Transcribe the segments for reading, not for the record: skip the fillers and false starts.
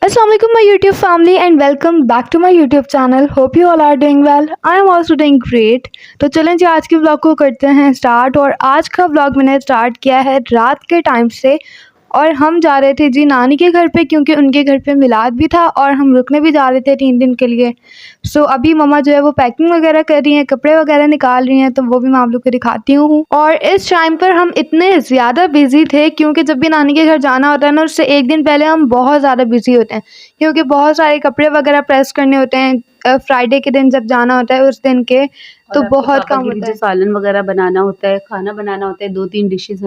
Assalamu alaikum my YouTube family and welcome back to my YouTube channel. Hope you all are doing well. I am also doing great. तो चलें जी आज के vlog को करते हैं start. और आज का व्लॉग मैंने स्टार्ट किया है रात के टाइम से। और हम जा रहे थे जी नानी के घर पे, क्योंकि उनके घर पे मिलाद भी था और हम रुकने भी जा रहे थे 3 दिन के लिए। सो अभी मम्मा जो है वो पैकिंग वगैरह कर रही हैं, कपड़े वगैरह निकाल रही हैं, तो वो भी मैं आप लोग को दिखाती हूँ। और इस टाइम पर हम इतने ज़्यादा बिजी थे, क्योंकि जब भी नानी के घर जाना होता है ना, उससे एक दिन पहले हम बहुत ज़्यादा बिजी होते हैं, क्योंकि बहुत सारे कपड़े वगैरह प्रेस करने होते हैं। फ्राइडे के दिन जब जाना होता है उस दिन के, तो बहुत काम होता है। सालन वगैरह बनाना होता है, खाना बनाना होता है, 2-3 डिशेस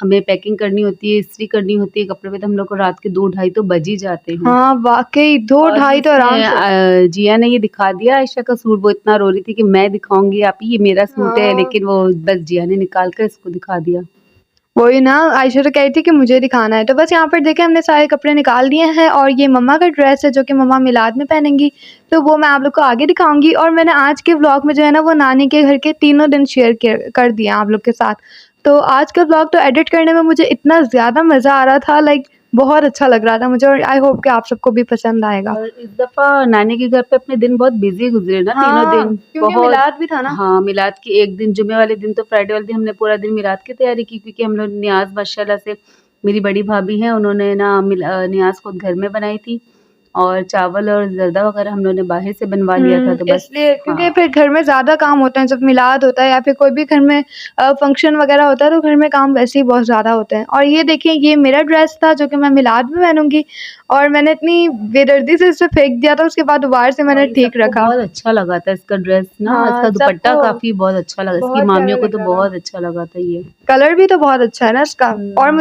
हमें पैकिंग करनी होती है, इस्त्री करनी होती है कपड़े पे। तो हम लोग को रात के 2-2:30 तो बज ही जाते हैं। हाँ वाकई 2-2:30 तो आराम से। जिया ने ये दिखा दिया आयशा का सूट। वो इतना रो रही थी कि मैं दिखाऊंगी आप, ये मेरा सूट है, लेकिन वो बस जिया ने निकाल कर इसको दिखा दिया। वही ना, आयशा तो कह रही थी कि मुझे दिखाना है। तो बस यहाँ पर देखें हमने सारे कपड़े निकाल दिए हैं, और ये मम्मा का ड्रेस है जो कि मम्मा मिलाद में पहनेंगी, तो वो मैं आप लोग को आगे दिखाऊंगी। और मैंने आज के व्लॉग में जो है ना वो नानी के घर के तीनों दिन शेयर कर दिया आप लोग के साथ। तो आज का व्लॉग तो एडिट करने में मुझे इतना ज़्यादा मज़ा आ रहा था, लाइक बहुत अच्छा लग रहा था मुझे, और आई होप कि आप सबको भी पसंद आएगा। और इस दफा नानी के घर पे अपने दिन बहुत बिजी गुजरे ना। तीनों दिन क्योंकि मिलाद भी था ना। हाँ, मिलाद की एक दिन, जुमे वाले दिन तो फ्राइडे वाले दिन हमने पूरा दिन मिलाद की तैयारी की, क्योंकि हम लोग नियाज माशाल्लाह से, मेरी बड़ी भाभी हैं, उन्होंने ना नियाज को घर में बनाई थी, और चावल और जर्दा वगैरह हम लोगों ने बाहर से बनवा लिया था। तो बस इसलिए क्योंकि फिर घर में ज़्यादा काम होता है जब मिलाद होता है, या फिर कोई भी घर में फंक्शन वगैरह होता है, तो घर में काम वैसे ही बहुत ज़्यादा होते हैं। और ये देखिए, ये मेरा ड्रेस था जो कि मैं मिलाद में पहनूंगी, और मैंने इतनी बेदर्दी से इसे फेंक दिया था, उसके बाद दोबारा से मैंने ठीक रखा। बहुत अच्छा लगा था इसका ड्रेस ना। हाँ, इसका दुपट्टा सबको काफी बहुत अच्छा लगा, इसकी बहुत मामियों को प्यारा तो लग रहा बहुत अच्छा लगा था ये। कलर भी तो बहुत अच्छा है ना इसका। और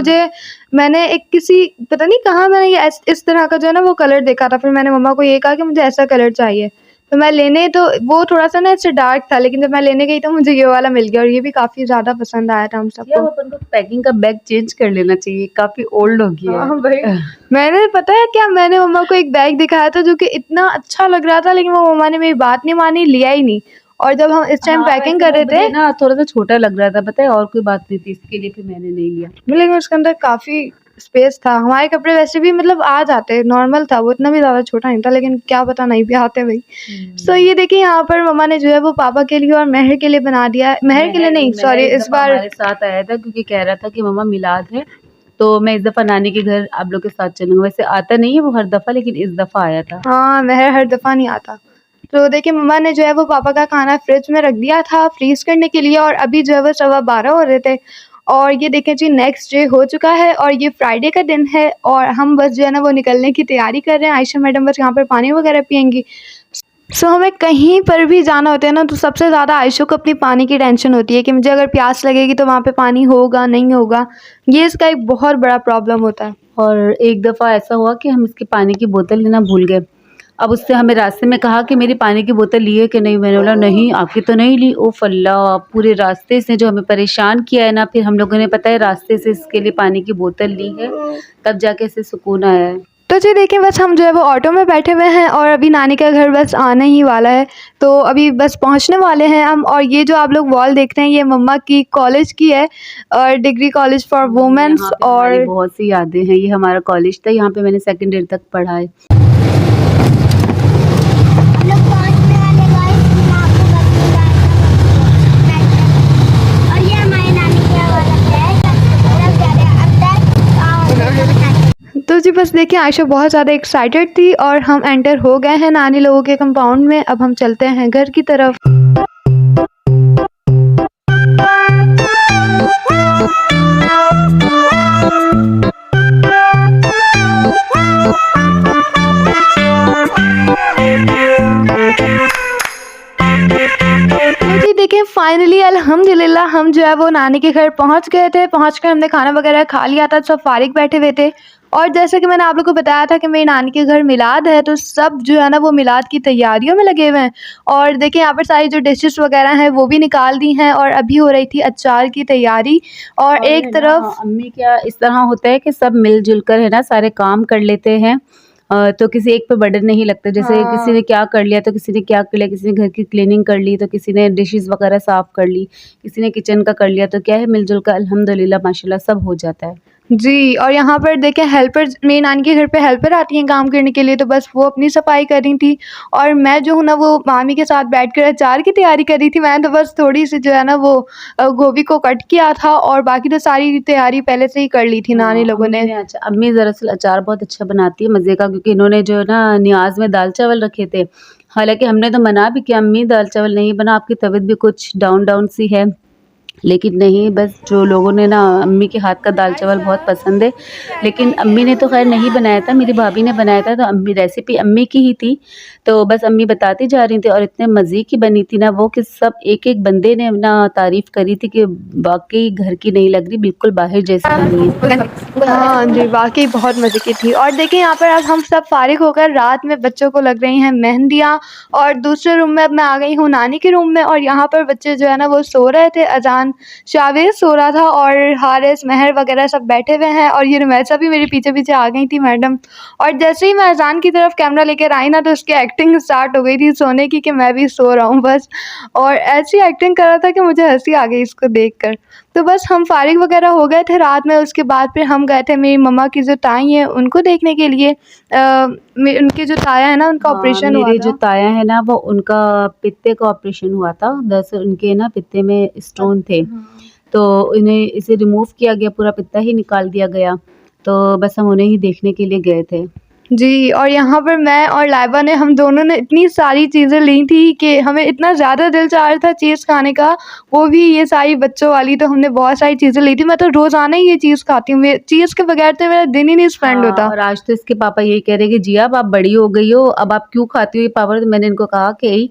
मैंने एक किसी पता नहीं कहाँ मैंने ये इस तरह का जो है ना वो कलर देखा था, फिर मैंने मम्मा को ये कहा कि मुझे ऐसा कलर चाहिए। तो मैं लेने, तो वो थोड़ा सा ना इससे डार्क था, लेकिन जब मैं लेने गई तो मुझे ये वाला मिल गया, और ये भी काफ़ी ज़्यादा पसंद आया था हम या सबको। अपन को पैकिंग का बैग चेंज कर लेना चाहिए, काफी ओल्ड हो गया है। भाई मैंने पता है क्या, मैंने मम्मा को एक बैग दिखाया था जो कि इतना अच्छा लग रहा था, लेकिन वो मम्मा ने मेरी बात नहीं मानी, लिया ही नहीं। और जब हम इस टाइम पैकिंग कर रहे थे ना, थोड़ा सा छोटा लग रहा था, पता है, और कोई बात नहीं थी, इसके लिए फिर मैंने नहीं लिया। लेकिन उसके अंदर काफ़ी स्पेस था। हमारे कपड़े वैसे भी मतलब आ जाते, नॉर्मल था वो, इतना भी ज़्यादा छोटा नहीं था, लेकिन क्या पता नहीं भी आते भाई। सो ये देखिए यहाँ पर मम्मा ने जो है वो पापा के लिए और मेहर के लिए बना दिया। मेहर के लिए नहीं, सॉरी, इस बार हमारे साथ आया था, क्योंकि कह रहा था कि मम्मा मिलाद है, तो मैं इस दफा नानी के घर आप लोग के साथ चलूंगा। वैसे आता नहीं है वो हर दफा, लेकिन इस दफा आया था। हाँ, मेहर हर दफ़ा नहीं आता। तो देखिए मम्मा ने जो है वो पापा का खाना फ्रिज में रख दिया था फ्रीज़ करने के लिए, और अभी जो है वो 12:15 हो रहे थे। और ये देखें जी नेक्स्ट डे हो चुका है, और ये फ्राइडे का दिन है, और हम बस जो है ना वो निकलने की तैयारी कर रहे हैं। आयशा मैडम बस यहाँ पर पानी वगैरह पियेंगी। सो हमें कहीं पर भी जाना होता है ना, तो सबसे ज़्यादा आयशा को अपनी पानी की टेंशन होती है कि मुझे अगर प्यास लगेगी तो वहाँ पे पानी होगा नहीं होगा। ये इसका एक बहुत बड़ा प्रॉब्लम होता है। और एक दफ़ा ऐसा हुआ कि हम इसकी पानी की बोतल लेना भूल गए। अब उससे हमें रास्ते में कहा कि मेरी पानी की बोतल ली है कि नहीं। मैंने बोला नहीं, आपकी तो नहीं ली। ओ फल्ला, पूरे रास्ते से जो हमें परेशान किया है ना, फिर हम लोगों ने पता है रास्ते से इसके लिए पानी की बोतल ली है, तब जाके इसे सुकून आया है। तो जी देखिए, बस हम जो है वो ऑटो में बैठे हुए हैं, और अभी नानी का घर बस आने ही वाला है, तो अभी बस पहुंचने वाले हैं हम। और ये जो आप लोग वॉल देख रहे हैं, ये मम्मा की कॉलेज की है, और डिग्री कॉलेज फॉर वुमेन्स। और बहुत सी यादें हैं, ये हमारा कॉलेज था, यहाँ पे मैंने सेकेंड ईयर तक पढ़ा है। तो जी बस देखिए, आयशा बहुत ज़्यादा एक्साइटेड थी, और हम एंटर हो गए हैं नानी लोगों के कंपाउंड में। अब हम चलते हैं घर की तरफ। तो जी देखिए, फाइनली अल्हम्दुलिल्लाह हम जो है वो नानी के घर पहुंच गए थे। पहुंचकर हमने खाना वगैरह खा लिया था, सब फारिग बैठे हुए थे। और जैसे कि मैंने आप लोगों को बताया था कि मेरी नानी के घर मिलाद है, तो सब जो है ना वो मिलाद की तैयारियों में लगे हुए हैं। और देखिए यहाँ पर सारी जो डिशेस वगैरह हैं वो भी निकाल दी हैं, और अभी हो रही थी अचार की तैयारी। और एक तरफ अम्मी क्या इस तरह होता है कि सब मिलजुल कर है ना सारे काम कर लेते हैं, तो किसी एक पे बर्डन नहीं लगता। जैसे किसी ने क्या कर लिया तो किसी ने क्या कर लिया, किसी ने घर की क्लीनिंग कर ली तो किसी ने डिशेस वगैरह साफ़ कर ली, किसी ने किचन का कर लिया, तो क्या है मिलजुल कर अल्हम्दुलिल्लाह माशाल्लाह सब हो जाता है। जी, और यहाँ पर देखें हेल्पर मेरी नानी के घर पे हेल्पर आती हैं काम करने के लिए, तो बस वो अपनी सफाई कर रही थी और मैं जो हूँ ना वो मामी के साथ बैठकर अचार की तैयारी कर रही थी। मैंने तो बस थोड़ी-सी जो है ना वो गोभी को कट किया था और बाकी तो सारी तैयारी पहले से ही कर ली थी नानी हाँ, लोगों ने। अम्मी दरअसल अचार बहुत अच्छा बनाती है मज़े का, क्योंकि इन्होंने जो है ना नियाज़ में दाल-चावल रखे थे। हालाँकि हमने तो मना भी किया, अम्मी दाल-चावल नहीं बना, आपकी तबीयत भी कुछ डाउन डाउन सी है। लेकिन नहीं, बस जो लोगों ने ना अम्मी के हाथ का दाल-चावल बहुत पसंद है। लेकिन अम्मी ने तो ख़ैर नहीं बनाया था, मेरी भाभी ने बनाया था, तो अम्मी रेसिपी अम्मी की ही थी। तो बस अम्मी बताती जा रही थी और इतने मज़े की बनी थी ना वो, कि सब एक-एक बंदे ने ना तारीफ़ करी थी कि वाक़ई घर की नहीं लग रही, बिल्कुल बाहर जैसी बनी है। हाँ जी, वाक़ई बहुत मज़े की थी और देखिए यहाँ पर अब हम सब फ़ारिग होकर रात में बच्चों को लग रही हैं मेहंदियाँ और दूसरे रूम में अब मैं आ गई हूँ नानी के रूम में और यहाँ पर बच्चे जो है ना वो सो रहे थे। अज़ान शावेज़ सो रहा था और हारिस, महर वग़ैरह सब बैठे हुए हैं और ये रुमैसा भी मेरे पीछे-पीछे आ गई थी मैडम। और जैसे ही मैं अज़ान की तरफ कैमरा लेकर आई ना तो उसकी एक्टिंग स्टार्ट हो गई थी सोने की कि मैं भी सो रहा हूँ बस। और ऐसी एक्टिंग कर रहा था कि मुझे हँसी आ गई इसको देखकर। तो बस हम फ़ारिग वग़ैरह हो गए थे रात में, उसके बाद फिर हम गए थे मेरी मम्मा की जो ताई हैं उनको देखने के लिए। मे उनके जो ताया है ना उनका हाँ, ऑपरेशन हुआ मेरे जो था। ताया है ना वो उनका पित्ते का ऑपरेशन हुआ था। दरअसल उनके ना पित्ते में स्टोन थे, तो इन्हें इसे रिमूव किया गया, पूरा पित्ता ही निकाल दिया गया। तो बस हम उन्हें ही देखने के लिए गए थे। जी, और यहाँ पर मैं और लाइबा ने हम दोनों ने इतनी सारी चीज़ें ली थी कि हमें इतना ज़्यादा दिल चाह रहा था चीज़ खाने का, वो भी ये सारी बच्चों वाली, तो हमने बहुत सारी चीज़ें ली थी। मैं तो रोज़ाना ही ये चीज़ खाती हूँ, मे चीज़ के बगैर तो मेरा दिन ही नहीं स्पेंड हाँ, होता। और आज तो इसके पापा यही कह रहे हैं कि जिया अब आप बड़ी हो गई हो, अब आप क्यों खाती हो ये पापड़? तो मैंने इनको कहा कि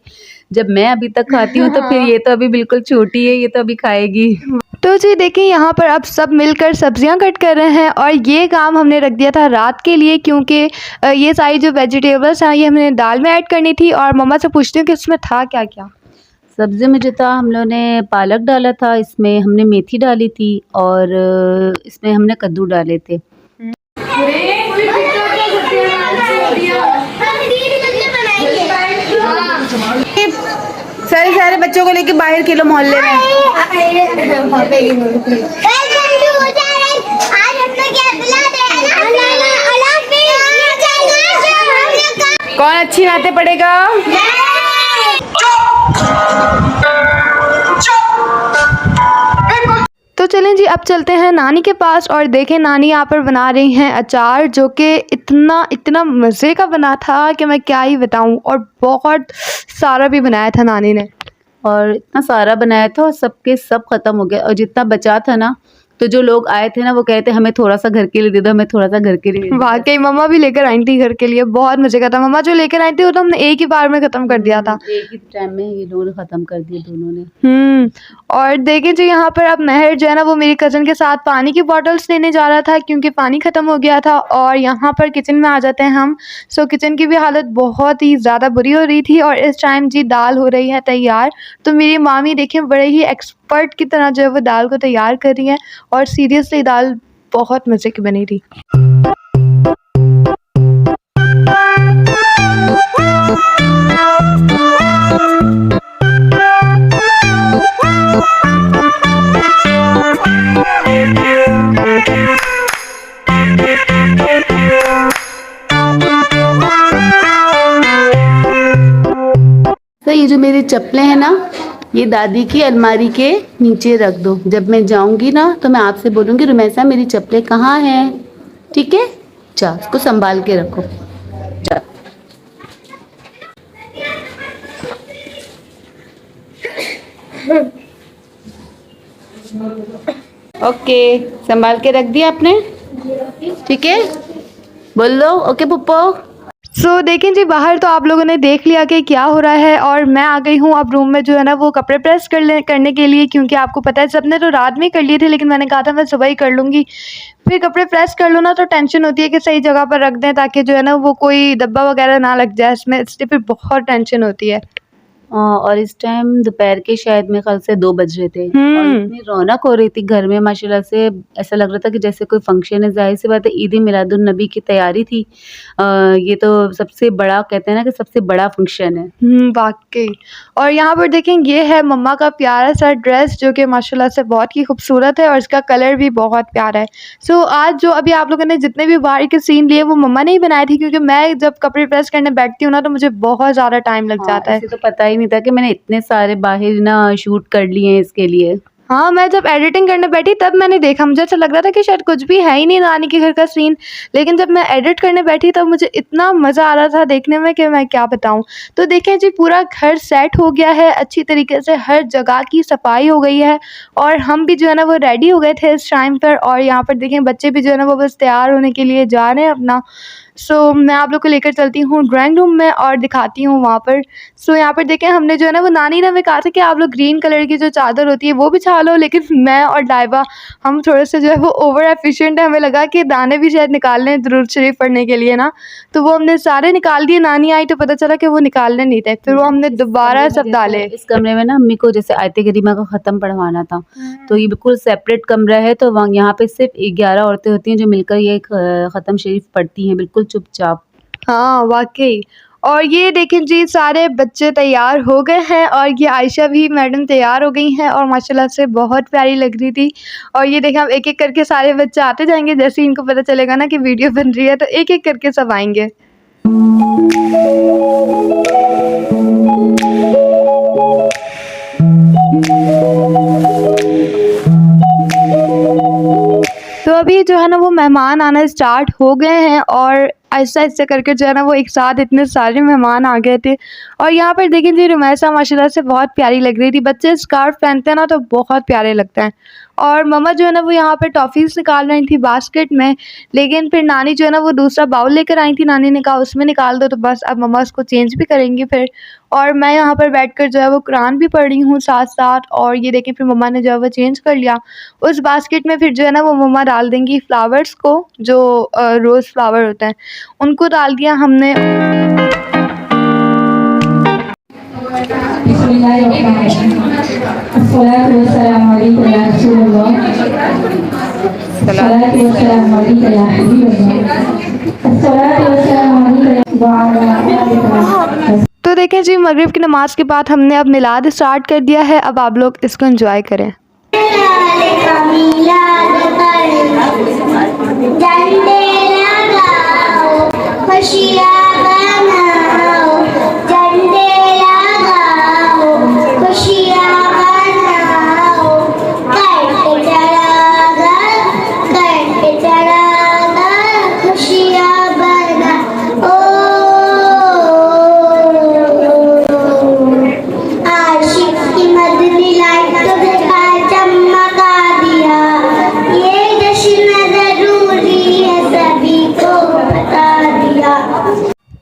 जब मैं अभी तक खाती हूँ तो फिर ये तो अभी बिल्कुल छोटी है, ये तो अभी खाएगी। तो जी देखिए यहाँ पर अब सब मिलकर सब्जियां कट कर रहे हैं और ये काम हमने रख दिया था रात के लिए क्योंकि ये सारी जो वेजिटेबल्स हैं ये हमने दाल में ऐड करनी थी और मम्मा से पूछती हूँ कि इसमें था क्या-क्या। सब्ज़ी में जो था हम लोगों ने पालक डाला था, इसमें हमने मेथी डाली थी और इसमें हमने कद्दू डाले थे। सारे सारे बच्चों को लेके बाहर खेलो मोहल्ले में। कौन अच्छी बातें पढ़ेगा? तो चलें जी अब चलते हैं नानी के पास और देखें नानी यहाँ पर बना रही हैं अचार जो कि इतना मज़े का बना था कि मैं क्या ही बताऊँ और बहुत सारा भी बनाया था नानी ने। और इतना सारा बनाया था और सबके सब ख़त्म हो गया, और जितना बचा था ना, तो जो लोग आए थे ना वो कह रहे थे हमें थोड़ा-सा घर के लिए दे दो, हमें थोड़ा-सा घर के लिए दे दो। वाक़ई मम्मा भी लेकर आई थी घर के लिए, बहुत मज़े का था। मम्मा जो लेकर आई थी वो तो हमने एक ही बार में ख़त्म कर दिया था। एक ही टाइम में ये लोगों ने ख़त्म कर दिए दोनों ने। और देखिए जो यहाँ पर अब महर जो है ना वो मेरी कज़न के साथ पानी की बॉटल्स लेने जा रहा था क्योंकि पानी ख़त्म हो गया था और यहाँ पर किचन में आ जाते हैं हम। सो किचन की भी हालत बहुत ही ज़्यादा बुरी हो रही थी और इस टाइम जी दाल हो रही है तैयार। तो मेरी मामी देखिए बड़े ही एक्सपर्ट की तरह जो है वो दाल को तैयार कर रही हैं और सीरियसली दाल बहुत मज़े की बनी थी। तो ये जो मेरी चप्पलें हैं ना, ये दादी की अलमारी के नीचे रख दो। जब मैं जाऊंगी ना तो मैं आपसे बोलूंगी रुमैसा मेरी चप्पलें कहाँ हैं, ठीक है? जा इसको संभाल के रखो, जा। ओके, संभाल के रख दिया आपने, ठीक है? बोल दो ओके पुप्पो। सो देखें जी बाहर तो आप लोगों ने देख लिया कि क्या हो रहा है और मैं आ गई हूँ अब रूम में जो है ना वो कपड़े प्रेस करने के लिए क्योंकि आपको पता है सबने तो रात में ही कर लिए थे लेकिन मैंने कहा था मैं सुबह ही कर लूँगी। फिर कपड़े प्रेस कर लो ना तो टेंशन होती है कि सही जगह पर रख दें ताकि जो है ना वो कोई धब्बा वगैरह ना लग जाए इसमें, इसलिए फिर बहुत टेंशन होती है। और इस टाइम दोपहर के शायद मेरे ख्याल से 2 बज रहे थे और इतनी रौनक हो रही थी घर में माशाल्लाह से, ऐसा लग रहा था कि जैसे कोई फंक्शन है। ज़ाहिर सी बात है ईद मिलादुन नबी की तैयारी थी। ये तो सबसे बड़ा कहते हैं ना कि सबसे बड़ा फंक्शन है। वाक़ई। और यहाँ पर देखें ये है मम्मा का प्यारा सा ड्रेस जो कि माशाल्लाह से बहुत ही खूबसूरत है और इसका कलर भी बहुत प्यारा है। सो आज जो अभी आप लोगों ने जितने भी बाहर के सीन लिए वो मम्मा ने ही बनाए थे, क्योंकि मैं जब कपड़े प्रेस करने बैठती हूँ ना तो मुझे बहुत ज़्यादा टाइम लग जाता है। ऐसे तो पता ही नहीं था कि मैंने इतने सारे बाहर ना शूट कर लिए हैं इसके लिए। हाँ, मैं जब एडिटिंग करने बैठी तब मैंने देखा, मुझे ऐसा लग रहा था कि शायद कुछ भी है ही नहीं नानी के घर का सीन। लेकिन जब मैं एडिट करने बैठी तब मुझे इतना मज़ा आ रहा था देखने में कि मैं क्या बताऊँ। तो देखें जी पूरा घर सेट हो गया है अच्छी तरीके से, हर जगह की सफाई हो गई है और हम भी जो है ना वो रेडी हो गए थे इस टाइम पर। और यहाँ पर देखें बच्चे भी जो है ना वो बस तैयार होने के लिए जा रहे हैं अपना। सो मैं आप लोग को लेकर चलती हूँ ड्राइंग रूम में और दिखाती हूँ वहाँ पर। सो यहाँ पर देखें हमने जो है ना वो नानी ने हमें कहा था कि आप लोग ग्रीन कलर की जो चादर होती है वो बिछा लो, लेकिन मैं और डाइबा हम थोड़े से जो है वो ओवर एफिशिएंट है। हमें लगा कि दाने भी शायद निकालने हैं दुरूद शरीफ पढ़ने के लिए ना, तो वो हमने सारे निकाल दिए। नानी आई तो पता चला कि वो निकालने नहीं थे, फिर वो हमने दोबारा सब डाले। इस कमरे में ना अम्मी को जैसे आयते करीमा का ख़त्म पढ़वाना था, तो ये बिल्कुल सेपरेट कमरा है। तो वहाँ यहाँ पे सिर्फ 11 औरतें होती हैं जो मिलकर ये ख़त्म शरीफ पढ़ती हैं, बिल्कुल चुपचाप। हाँ, वाक़ई। और ये देखें जी सारे बच्चे तैयार हो गए हैं और ये आयशा भी मैडम तैयार हो गई हैं और माशाल्लाह से बहुत प्यारी लग रही थी। और ये देखें अब एक-एक करके सारे बच्चे आते जाएँगे, जैसे ही इनको पता चलेगा ना कि वीडियो बन रही है तो एक-एक करके सब आएँगे। तो अभी जो है ना वो मेहमान आना स्टार्ट हो गए हैं और आहिस्ता-आहिस्ता करके जो है ना वो एक साथ इतने सारे मेहमान आ गए थे। और यहाँ पर देखिए जी रुमैसा माशाल्लाह से बहुत प्यारी लग रही थी। बच्चे स्कार्फ़ पहनते हैं ना तो बहुत प्यारे लगते हैं। और मम्मा जो है ना वो यहाँ पर टॉफ़ीज़ निकाल रही थी बास्केट में, लेकिन फिर नानी जो है ना वो दूसरा बाउल लेकर आई थी। नानी ने कहा उसमें निकाल दो, तो बस अब मम्मा उसको चेंज भी करेंगी फिर। और मैं यहाँ पर बैठकर जो है वो कुरान भी पढ़ रही हूँ साथ-साथ। और ये देखिए फिर मम्मा ने जो है वो चेंज कर लिया। उस बास्केट में फिर जो है ना वो मम्मा डाल देंगी फ्लावर्स को, जो रोज़ फ्लावर होते हैं उनको डाल दिया हमने। तो देखें जी मगरिब की नमाज के बाद हमने अब मिलाद स्टार्ट कर दिया है। अब आप लोग इसको एंजॉय करें।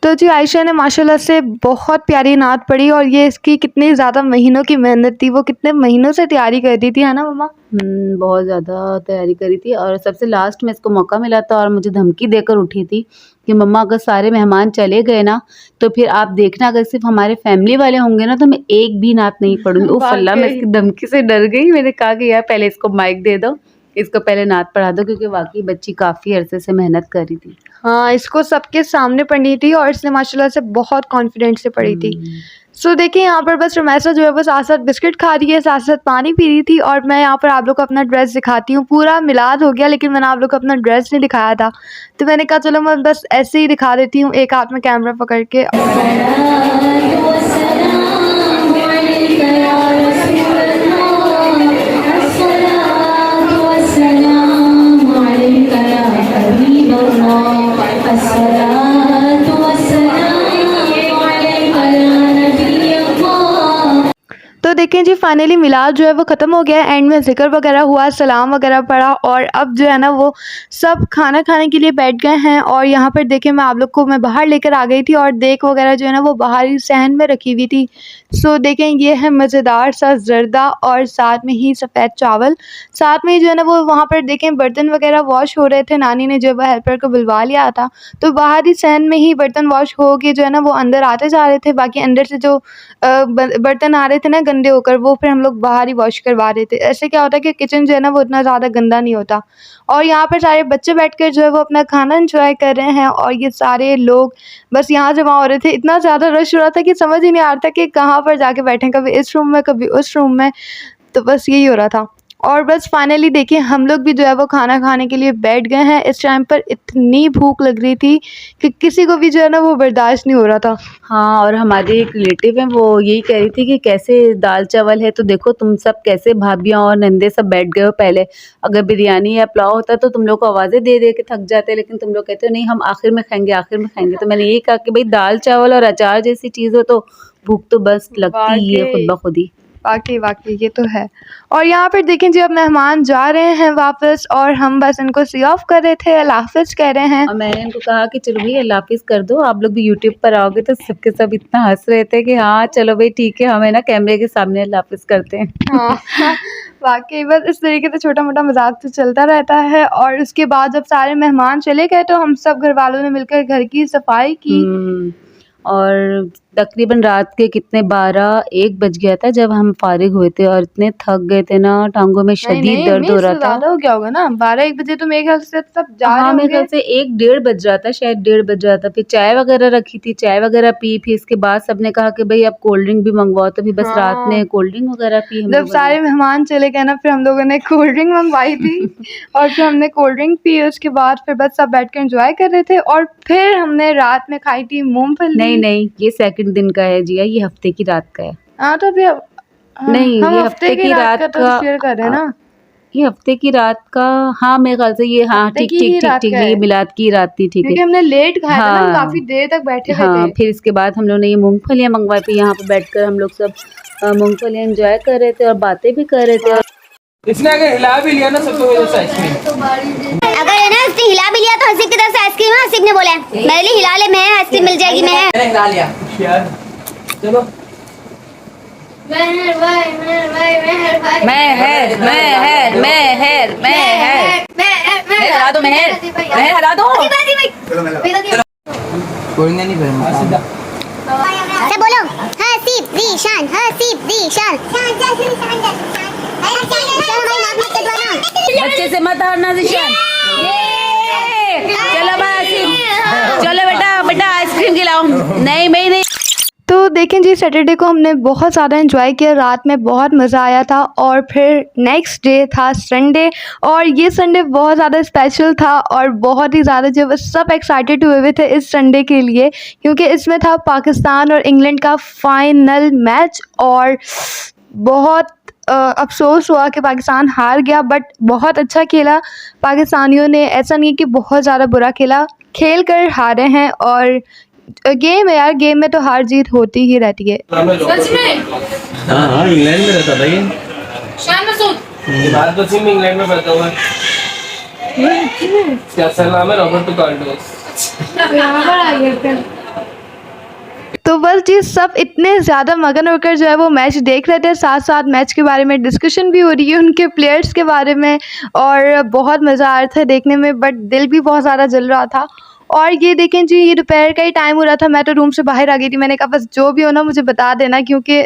तो जी आयशा ने माशाल्लाह से बहुत प्यारी नात पढ़ी और ये इसकी कितनी ज़्यादा महीनों की मेहनत थी, वो कितने महीनों से तैयारी करती थी, है ना मम्मा? बहुत ज़्यादा तैयारी करी थी और सबसे लास्ट में इसको मौका मिला था और मुझे धमकी देकर उठी थी कि मम्मा अगर सारे मेहमान चले गए ना तो फिर आप देखना अगर सिर्फ हमारे फैमिली वाले होंगे ना तो मैं एक भी नात नहीं पढ़ूंगी। उफ अल्लाह, मैं इसकी धमकी से डर गई। मैंने कहा कि यार पहले इसको माइक दे दो, इसको पहले नात पढ़ा दो, क्योंकि वाकई बच्ची काफ़ी अरसे से मेहनत कर रही थी। हाँ, इसको सबके सामने पढ़नी थी और इसने माशाल्लाह से बहुत कॉन्फिडेंस से पढ़ी थी। सो देखिए यहाँ पर बस रुमैसा जो है वो साथ-साथ बिस्किट खा रही है, साथ-साथ पानी पी रही थी। और मैं यहाँ पर आप लोग को अपना ड्रेस दिखाती हूँ। पूरा मिलाद हो गया लेकिन मैंने आप लोग को अपना ड्रेस नहीं दिखाया था, तो मैंने कहा चलो मैं बस ऐसे ही दिखा देती हूँ एक हाथ में कैमरा पकड़ के। तो देखें जी फाइनली मिलाद जो है वो ख़त्म हो गया। एंड में ज़िक्र वगैरह हुआ, सलाम वगैरह पड़ा और अब जो है ना वो सब खाना खाने के लिए बैठ गए हैं। और यहाँ पर देखें मैं आप लोग को मैं बाहर लेकर आ गई थी और देख वगैरह जो है ना वो बाहर ही सहन में रखी हुई थी। सो देखें ये है मज़ेदार सा जर्दा और साथ में ही सफ़ेद चावल, साथ में जो है ना वो वहाँ पर देखें बर्तन वगैरह वॉश हो रहे थे। नानी ने जो है हेल्पर को बुलवा लिया था, तो बाहर ही सहन में ही बर्तन वॉश हो के जो है ना वो अंदर आते जा रहे थे। बाकी अंदर से जो बर्तन आ रहे थे ना गंदे होकर, वो फिर हम लोग बाहर ही वॉश करवा रहे थे। ऐसे क्या होता है कि किचन जो है ना वो इतना ज़्यादा गंदा नहीं होता। और यहाँ पर सारे बच्चे बैठकर जो है वो अपना खाना एंजॉय कर रहे हैं और ये सारे लोग बस यहाँ जमा हो रहे थे। इतना ज़्यादा रश हो रहा था कि समझ ही नहीं आ रहा था कि कहाँ पर जाके बैठें, कभी इस रूम में कभी उस रूम में, तो बस यही हो रहा था। और बस फाइनली देखिए हम लोग भी जो है वो खाना खाने के लिए बैठ गए हैं। इस टाइम पर इतनी भूख लग रही थी कि किसी को भी जो है ना वो बर्दाश्त नहीं हो रहा था। हाँ, और हमारे एक रिलेटिव हैं, वो यही कह रही थी कि कैसे दाल चावल है, तो देखो तुम सब कैसे भाभियाँ और नंदे सब बैठ गए हो पहले। अगर बिरयानी या पुलाव होता तो तुम लोग को आवाज़ें दे दे के थक जाते, लेकिन तुम लोग कहते हो नहीं हम आखिर में खाएंगे, आखिर में खाएंगे। तो मैंने यही कहा कि भाई दाल चावल और अचार जैसी चीज़ हो तो भूख तो बस लगती ही है खुद ब खुद ही। वाकई ये तो है। और यहाँ पर देखें जी अब मेहमान जा रहे हैं वापस और हम बस इनको सी ऑफ कर रहे थे, अल्लाह हाफ़िज़ कह रहे हैं। और मैंने इनको कहा कि चलो भाई अल्लाह हाफ़िज़ कर दो, आप लोग भी यूट्यूब पर आओगे। तो सबके सब इतना हंस रहे थे कि हाँ चलो भाई ठीक है, हमें ना कैमरे के सामने अल्लाह हाफ़िज़ करते हैं। हाँ वाकई बस इस तरीके से छोटा मोटा मजाक तो चलता रहता है। और उसके बाद जब सारे मेहमान चले गए तो हम सब घर वालों ने मिलकर घर की सफाई की। और तकरीबन रात के कितने 12-1 बज गया था जब हम फारिग हुए थे और इतने थक गए थे ना, टांगों में शदीद दर्द हो रहा था। ज़्यादा हो गया होगा ना, 12-1 बजे तो मेरे ख्याल से सब जा रहे हाँ, मेरे होंगे। ख्याल से 1-1:30 बज रहा था, शायद 1:30 बज रहा था। फिर चाय वगैरह रखी थी, चाय वगैरह पी। फिर इसके बाद सबने कहा कि भाई अब कोल्ड ड्रिंक भी मंगवाओ, तो फिर बस रात में कोल्ड ड्रिंक वगैरह पी हम जब लोगों ने। सारे मेहमान चले गए ना फिर हम लोगों ने कोल्ड ड्रिंक मंगवाई थी और फिर हमने कोल्ड ड्रिंक पी। उसके बाद फिर बस सब बैठ कर एंजॉय कर रहे थे और फिर हमने रात में खाई थी मूंगफली। नहीं, ये सेकंड दिन का है जिया, ये हफ्ते की रात का है। हाँ तो अभी नहीं, हम ये हफ्ते की रात का तो शेयर कर रहे हैं ना। ये हफ्ते की रात का, हाँ मेरे ख्याल से ये, हाँ हफ्ते ठीक की ही रात का ये है। मिलाद की रात थी, ठीक क्योंकि है। हमने लेट खाया था ना, हम हाँ। काफी देर तक बैठे हुए हाँ, थे। फिर इसके बाद हम लोग ने ये मूंगफलियाँ मंगवाई। फिर यहाँ पे बैठकर हम लोग सब मूंगफलियाँ एंजॉय कर रहे थे और बातें भी कर रहे थे। और इसने अगर हिला भी लिया ना सबको वजह से आइसक्रीम, अगर है ना उसने हिला भी लिया तो हसीब की तरफ से आइसक्रीम है। हसीब ने बोला है मेरे लिए हिला ले, मैं आइसक्रीम मिल जाएगी। मैं मैंने हिला लिया यार। चलो हरा दो मेहर हरा दो। कोई नहीं करेंगे। सब बोलो हसीब रीशान, हसीब रीशान। बच्चे से मत हारना जिशान। चलो चलो बेटा आइसक्रीम खिलाओ। नहीं मैं नहीं। तो देखें जी सैटरडे को हमने बहुत ज़्यादा एंजॉय किया, रात में बहुत मज़ा आया था। और फिर नेक्स्ट डे था संडे और ये संडे बहुत ज़्यादा स्पेशल था और बहुत ही ज़्यादा जो सब एक्साइटेड हुए थे इस संडे के लिए, क्योंकि इसमें था पाकिस्तान और इंग्लैंड का फाइनल मैच। और बहुत अफसोस हुआ कि पाकिस्तान हार गया, बट बहुत अच्छा खेला पाकिस्तानियों ने। ऐसा नहीं कि बहुत ज़्यादा बुरा खेला, खेल कर हारे हैं। और गेम है यार, गेम में तो हार जीत होती ही रहती है। सच में? हाँ इंग्लैंड में रहता था ये। शान मसूद ये बात वसीम में इंग्लैंड में पढ़ता हुआ है। क्या असल नाम है? Roberto Carlos. तो बस जी सब इतने ज़्यादा मगन होकर जो है वो मैच देख रहे थे, साथ साथ मैच के बारे में डिस्कशन भी हो रही है, उनके प्लेयर्स के बारे में। और बहुत मज़ा आ रहा था देखने में, बट दिल भी बहुत ज़्यादा जल रहा था। और ये देखें जी ये दोपहर का ही टाइम हो रहा था, मैं तो रूम से बाहर आ गई थी। मैंने कहा बस जो भी हो ना मुझे बता देना, क्योंकि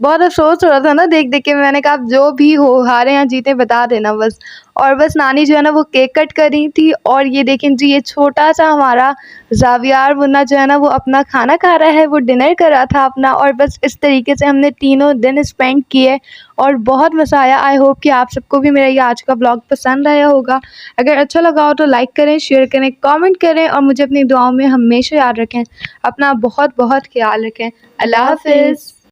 बहुत अफसोस हो रहा था ना देख देख के। मैंने कहा आप जो भी हो, हारे या जीते, बता देना बस। और बस नानी जो है ना वो केक कट कर रही थी। और ये देखें जी ये छोटा सा हमारा ज़ावियार मुन्ना जो है ना वो अपना खाना खा रहा है, वो डिनर कर रहा था अपना। और बस इस तरीके से हमने तीनों दिन स्पेंड किए और बहुत मज़ा आया। आई होप कि आप सबको भी मेरा ये आज का ब्लॉग पसंद आया होगा। अगर अच्छा लगा हो तो लाइक करें, शेयर करें, कमेंट करें और मुझे अपनी दुआओं में हमेशा याद रखें। अपना बहुत बहुत ख्याल रखें। अल्लाह हाफ़िज़।